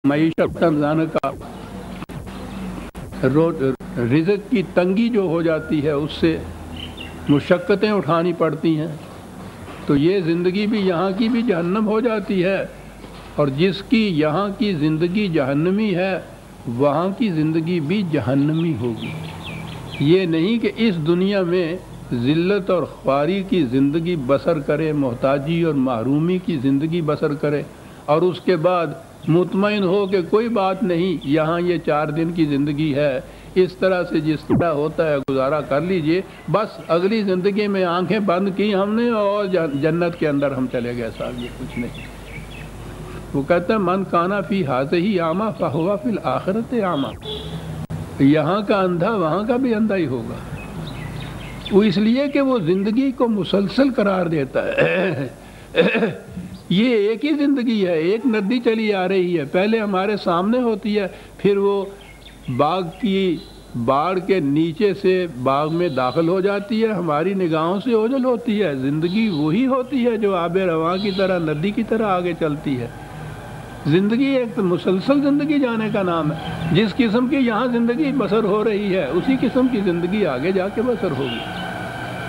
معیشت رمضان کا رزق کی تنگی جو ہو جاتی ہے اس سے مشقتیں اٹھانی پڑتی ہیں، تو یہ زندگی بھی یہاں کی بھی جہنم ہو جاتی ہے، اور جس کی یہاں کی زندگی جہنمی ہے وہاں کی زندگی بھی جہنمی ہوگی۔ یہ نہیں کہ اس دنیا میں ذلت اور خواری کی زندگی بسر کرے، محتاجی اور محرومی کی زندگی بسر کرے، اور اس کے بعد مطمئن ہو کہ کوئی بات نہیں، یہاں یہ 4 دن کی زندگی ہے، اس طرح سے جس طرح ہوتا ہے گزارا کر لیجئے، بس اگلی زندگی میں آنکھیں بند کی ہم نے اور جنت کے اندر ہم چلے گئے، صاحب یہ کچھ نہیں۔ وہ کہتا ہے من کانا فی ہذہ اعمیٰ فہو فی الآخرۃ اعمیٰ، یہاں کا اندھا وہاں کا بھی اندھا ہی ہوگا۔ وہ اس لیے کہ وہ زندگی کو مسلسل قرار دیتا ہے۔ یہ ایک ہی زندگی ہے، ایک ندی چلی آ رہی ہے، پہلے ہمارے سامنے ہوتی ہے، پھر وہ باغ کی باڑ کے نیچے سے باغ میں داخل ہو جاتی ہے، ہماری نگاہوں سے اوجھل ہوتی ہے۔ زندگی وہی ہوتی ہے جو آب رواں کی طرح ندی کی طرح آگے چلتی ہے۔ زندگی ایک مسلسل زندگی جانے کا نام ہے۔ جس قسم کی یہاں زندگی بسر ہو رہی ہے اسی قسم کی زندگی آگے جا کے بسر ہوگی۔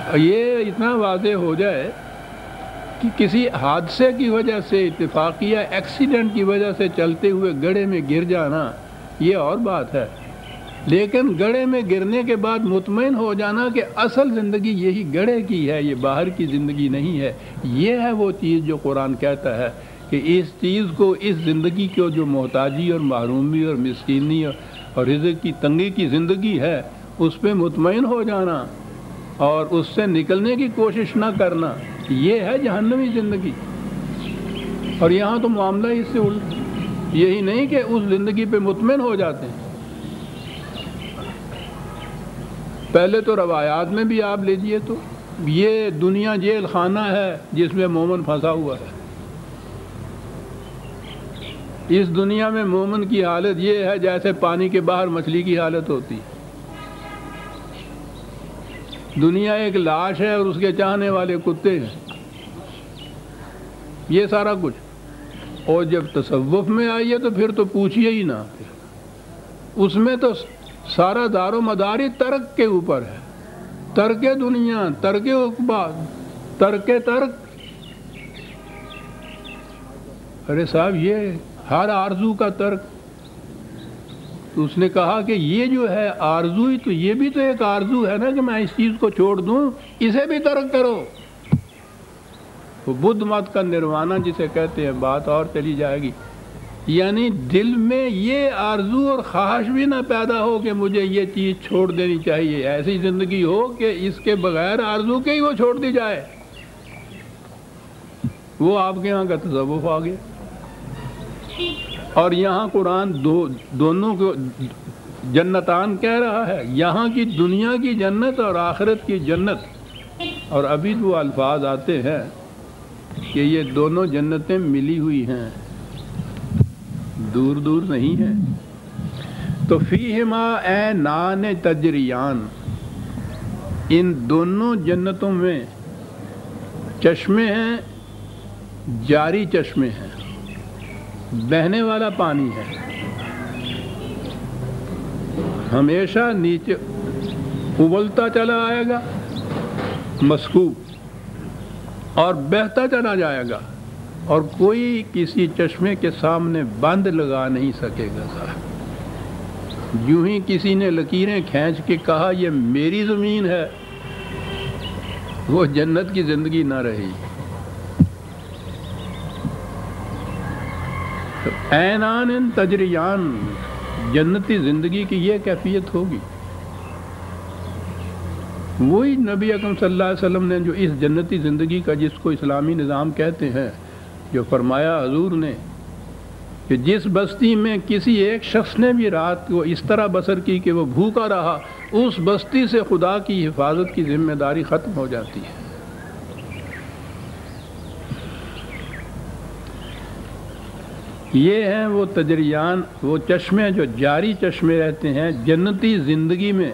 اور یہ اتنا واضح ہو جائے کہ کسی حادثے کی وجہ سے، اتفاقیہ ایکسیڈنٹ کی وجہ سے چلتے ہوئے گڑھے میں گر جانا یہ اور بات ہے، لیکن گڑھے میں گرنے کے بعد مطمئن ہو جانا کہ اصل زندگی یہی گڑھے کی ہے، یہ باہر کی زندگی نہیں ہے، یہ ہے وہ چیز جو قرآن کہتا ہے کہ اس چیز کو، اس زندگی کو جو محتاجی اور محرومی اور مسکینی اور رزق کی تنگی کی زندگی ہے اس پہ مطمئن ہو جانا اور اس سے نکلنے کی کوشش نہ کرنا، یہ ہے جہنمی زندگی۔ اور یہاں تو معاملہ اس سے الٹ، یہی نہیں کہ اس زندگی پہ مطمئن ہو جاتے ہیں۔ پہلے تو روایات میں بھی آپ لیجئے تو یہ دنیا جیل خانہ ہے جس میں مومن پھنسا ہوا ہے۔ اس دنیا میں مومن کی حالت یہ ہے جیسے پانی کے باہر مچھلی کی حالت ہوتی ہے۔ دنیا ایک لاش ہے اور اس کے چاہنے والے کتے ہیں، یہ سارا کچھ۔ اور جب تصوف میں آئیے تو پھر تو پوچھئے ہی نہ، اس میں تو سارا دار و مدار ترک کے اوپر ہے، ترک دنیا، ترک عقبہ، ترک ترک۔ ارے صاحب یہ ہر آرزو کا ترک۔ تو اس نے کہا کہ یہ جو ہے آرزو ہی تو، یہ بھی تو ایک آرزو ہے نا کہ میں اس چیز کو چھوڑ دوں، اسے بھی ترک کرو۔ وہ بدھ مت کا نروانہ جسے کہتے ہیں، بات اور چلی جائے گی، یعنی دل میں یہ آرزو اور خواہش بھی نہ پیدا ہو کہ مجھے یہ چیز چھوڑ دینی چاہیے، ایسی زندگی ہو کہ اس کے بغیر آرزو کے ہی وہ چھوڑ دی جائے۔ وہ آپ کے یہاں کا تصوف آ گیا۔ اور یہاں قرآن دونوں کو جنتان کہہ رہا ہے، یہاں کی دنیا کی جنت اور آخرت کی جنت۔ اور ابھی وہ الفاظ آتے ہیں کہ یہ دونوں جنتیں ملی ہوئی ہیں، دور دور نہیں ہیں۔ تو فیہما عینان تجریان، ان دونوں جنتوں میں چشمے ہیں، جاری چشمے ہیں، بہنے والا پانی ہے، ہمیشہ نیچے ابلتا چلا آئے گا، مسکوب، اور بہتا چلا جائے گا، اور کوئی کسی چشمے کے سامنے بند لگا نہیں سکے گا۔ صاحب یوں ہی کسی نے لکیریں کھینچ کے کہا یہ میری زمین ہے، وہ جنت کی زندگی نہ رہی۔ عینان تجریان، جنتی زندگی کی یہ کیفیت ہوگی۔ وہی نبی اکرم صلی اللہ علیہ وسلم نے جو اس جنتی زندگی کا، جس کو اسلامی نظام کہتے ہیں، جو فرمایا حضور نے کہ جس بستی میں کسی ایک شخص نے بھی رات کو اس طرح بسر کی کہ وہ بھوکا رہا، اس بستی سے خدا کی حفاظت کی ذمہ داری ختم ہو جاتی ہے۔ یہ ہیں وہ تجریان، وہ چشمے جو جاری چشمے رہتے ہیں جنتی زندگی میں۔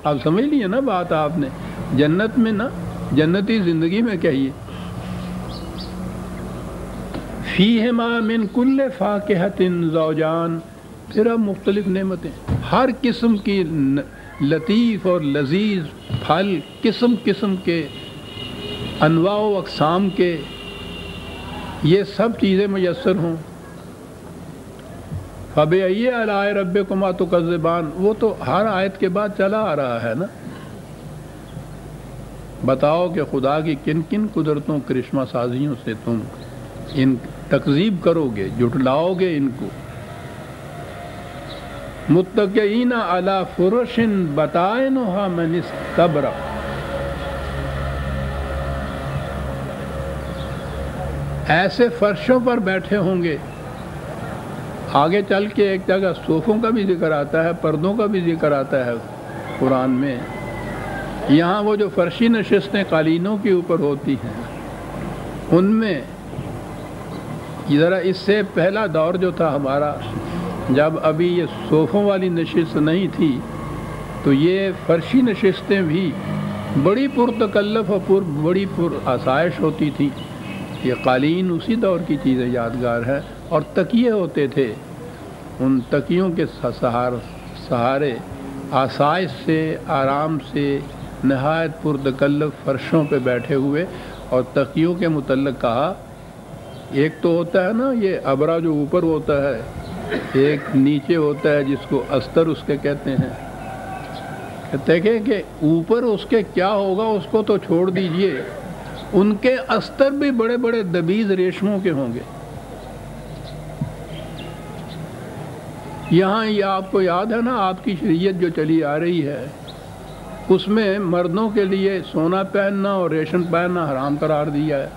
آپ سمجھ لیے نا بات آپ نے، جنت میں نا، جنتی زندگی میں کہیے۔ فیہما من کل فاکہۃ زوجان، پھر اب مختلف نعمتیں، ہر قسم کی لطیف اور لذیذ پھل، قسم قسم کے، انواع و اقسام کے، یہ سب چیزیں میسر ہوں۔ فَبِأَيِّ آلَاءِ رَبِّكُمَا تُكَذِّبَانِ، وہ تو ہر آیت کے بعد چلا آ رہا ہے نا۔ بتاؤ کہ خدا کی کن کن قدرتوں کرشمہ سازیوں سے تم ان تکذیب کرو گے، جھٹلاؤ گے ان کو۔ متکئین علی فرش بطائنها من استبرق، ایسے فرشوں پر بیٹھے ہوں گے۔ آگے چل کے ایک جگہ صوفوں کا بھی ذکر آتا ہے، پردوں کا بھی ذکر آتا ہے قرآن میں۔ یہاں وہ جو فرشی نشستیں قالینوں کے اوپر ہوتی ہیں، ان میں ذرا اس سے پہلا دور جو تھا ہمارا، جب ابھی یہ صوفوں والی نشست نہیں تھی، تو یہ فرشی نشستیں بھی بڑی پرتکلف اور بڑی پر آسائش ہوتی تھیں۔ یہ قالین اسی دور کی چیزیں یادگار ہے، اور تکیے ہوتے تھے، ان تکیوں کے سہارے آسائش سے، آرام سے، نہایت پرتکلف فرشوں پہ بیٹھے ہوئے۔ اور تکیوں کے متعلق کہا، ایک تو ہوتا ہے نا یہ ابرا جو اوپر ہوتا ہے، ایک نیچے ہوتا ہے جس کو استر اس کے کہتے ہیں۔ کہتے ہیں کہ اوپر اس کے کیا ہوگا اس کو تو چھوڑ دیجئے، ان کے استر بھی بڑے بڑے دبیز ریشموں کے ہوں گے۔ یہاں یہ آپ کو یاد ہے نا، آپ کی شریعت جو چلی آ رہی ہے، اس میں مردوں کے لیے سونا پہننا اور ریشم پہننا حرام قرار دیا ہے۔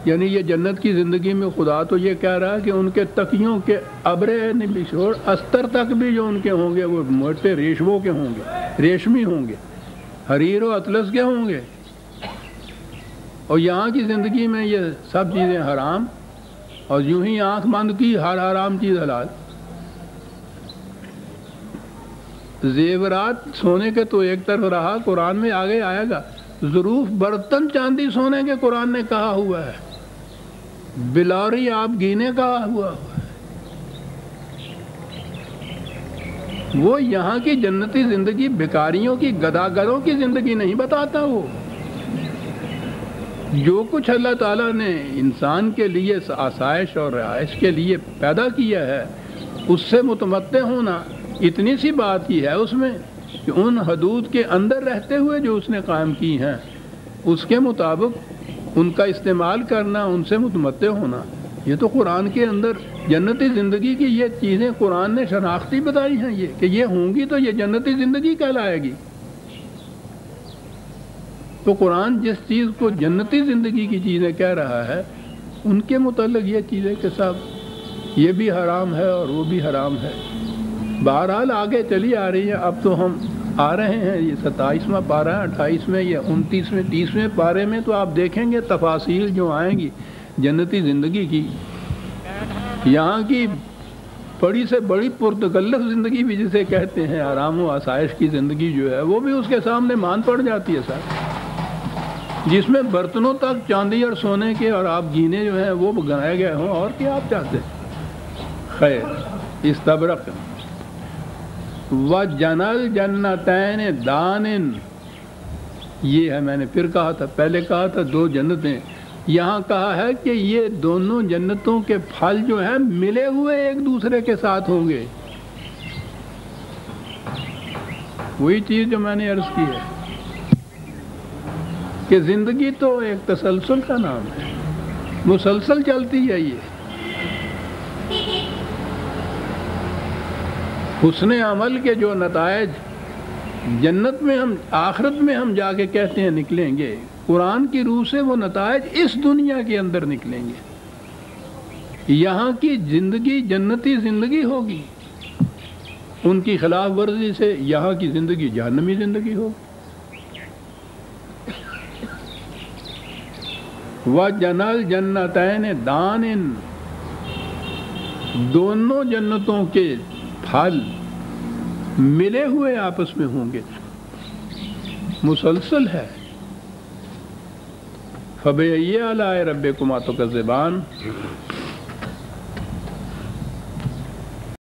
یعنی یہ جنت کی زندگی میں خدا تو یہ کہہ رہا ہے کہ ان کے تکیوں کے ابرے نہیں چھوڑ، استر تک بھی جو ان کے ہوں گے وہ موٹے ریشموں کے ہوں گے، ریشمی ہوں گے، حریر و اطلس کے ہوں گے۔ اور یہاں کی زندگی میں یہ سب چیزیں حرام، اور یوں ہی آنکھ بند کی ہر حرام چیز حلال۔ زیورات سونے کے تو ایک طرف رہا، قرآن میں آگے آئے گا ظروف برتن چاندی سونے کے قرآن نے کہا ہوا ہے، بلوری آپ گینے کہا ہوا ہے۔ وہ یہاں کی جنتی زندگی بھکاریوں کی، گداگروں کی زندگی نہیں بتاتا۔ وہ جو کچھ اللہ تعالیٰ نے انسان کے لیے آسائش اور رہائش کے لیے پیدا کیا ہے، اس سے متمتع ہونا، اتنی سی بات ہی ہے اس میں کہ ان حدود کے اندر رہتے ہوئے جو اس نے قائم کی ہیں، اس کے مطابق ان کا استعمال کرنا، ان سے متمتع ہونا۔ یہ تو قرآن کے اندر جنتی زندگی کی یہ چیزیں قرآن نے شناختی بتائی ہیں، یہ کہ یہ ہوں گی تو یہ جنتی زندگی کہلائے گی۔ تو قرآن جس چیز کو جنتی زندگی کی چیزیں کہہ رہا ہے، ان کے متعلق یہ چیزیں کہ صاحب یہ بھی حرام ہے اور وہ بھی حرام ہے۔ بہرحال آگے چلی آ رہی ہیں۔ اب تو ہم آ رہے ہیں، یہ 27واں پارہ ہے، 28ویں یا 29ویں 30ویں پارے میں تو آپ دیکھیں گے تفاصیل جو آئیں گی جنتی زندگی کی۔ یہاں کی بڑی سے بڑی پرتکلف زندگی بھی جسے کہتے ہیں، آرام و آسائش کی زندگی جو ہے، وہ بھی اس کے سامنے مان پڑ جاتی ہے صاحب، جس میں برتنوں تک چاندی اور سونے کے اور آپ گینے جو ہیں وہ گنائے گئے ہوں۔ اور کیا آپ چاہتے ہیں؟ خیر، استبرق وَجَنَى الْجَنَّتَيْنِ دَانٍ، یہ ہے، میں نے پھر کہا تھا، پہلے کہا تھا دو جنتیں، یہاں کہا ہے کہ یہ دونوں جنتوں کے پھل جو ہیں ملے ہوئے ایک دوسرے کے ساتھ ہوں گے۔ وہی چیز جو میں نے عرض کی ہے کہ زندگی تو ایک تسلسل کا نام ہے، مسلسل چلتی ہے۔ یہ حسن عمل کے جو نتائج جنت میں ہم، آخرت میں ہم جا کے کہتے ہیں نکلیں گے، قرآن کی روح سے وہ نتائج اس دنیا کے اندر نکلیں گے۔ یہاں کی زندگی جنتی زندگی ہوگی، ان کی خلاف ورزی سے یہاں کی زندگی جہنمی زندگی ہوگی۔ وَجَنَى الْجَنَّتَيْنِ دَانٍ، دونوں جنتوں کے پھل ملے ہوئے آپس میں ہوں گے، مسلسل ہے۔ فَبِأَيِّ آلَاءِ رَبِّكُمَا تُكَذِّبَانِ،